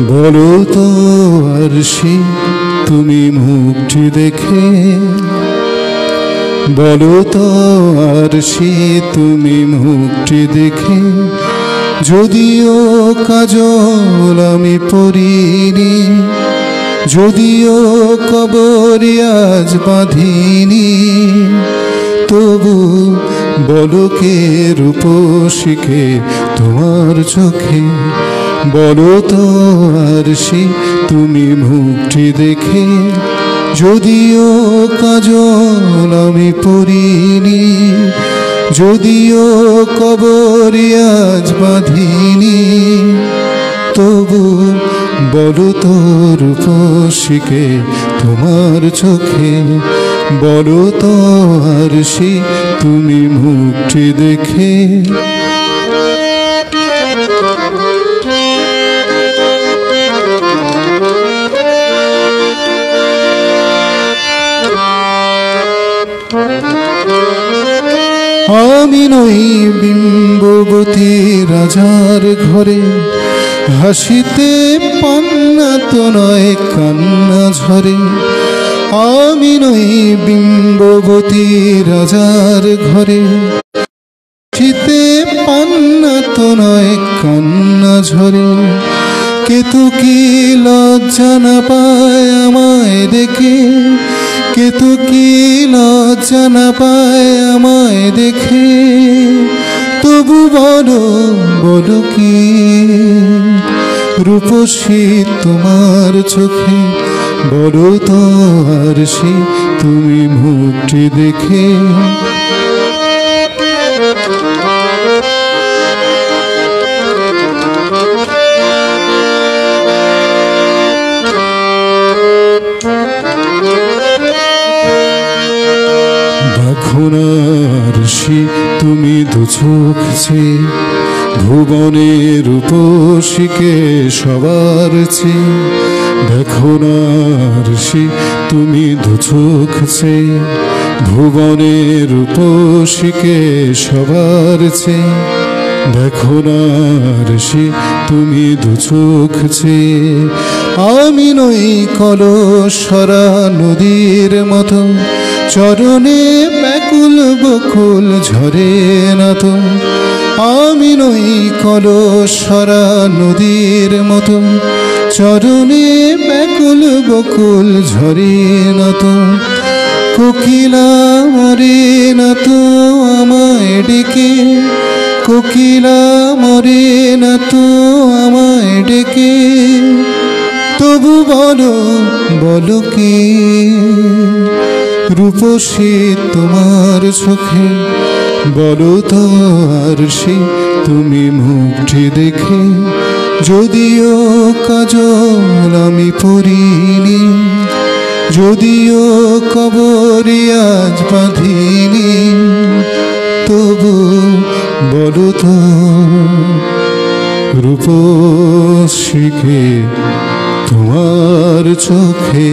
বলো তো আরশি তুমি মুখটি দেখে, বলো তো আরশি তুমি মুখটি দেখে, যদিও কাজল আমি পরিনি, যদিও কবরে আজ বাঁধিনি, তবু বলো কে রূপসীকে তোমার চোখে, বলো তো আরশি তুমি মুখটি দেখে, যদিও কাজল আমি পরিনি, যদিও কবরে আজ বাঁধিনি, তবু বলো তো রূপসীকে তোমার চোখে, বলো তো আরশি তুমি মুখটি দেখে। আমি নই বিম্ববতী রাজার ঘরে, হাসিতে পান্না তো নয় কান্না ঝরে। আমি নই বিম্ববতী রাজার ঘরে, হাসিতে পান্না তো নয় কান্না ঝরে। কেতু কি লজ্জা না পায় আমায় দেখে, কেতু কি লজ্জা না পায় আমায় দেখে, তবু বলো বলো কি রূপসী তোমার চোখে, বলো তো আরশি তুমি মুখটি দেখে। দেখো না আরশি তুমি দু চোখ চেয়ে, ভুবনের রূপসীকে সবার চেয়ে। দেখো না আরশি তুমি দু চোখ চেয়ে, ভুবনের রূপসীকে সবার চেয়ে। দেখো না আরশি তুমি দু চোখ চেয়ে। আমি নই কলসরা নদীর মতো, চরণে ব্যাকুল বকুল ঝরে না তো। আমি নই কলসরা নদীর মতো, চরণে ব্যাকুল বকুল ঝরে না তো। কোকিলা মরে না তো আমায় ডেকে, কোকিলা মরে না তো আমায় ডেকে, তবু বলো বলো কি রূপসী তোমার চোখে, বলো তো আরশি তুমি মুখটি দেখে, যদিও কাজল আমি পরিনি, যদিও কবরে আজ বাঁধিনি, তবু বলো তো রূপসীকে তোমার চোখে।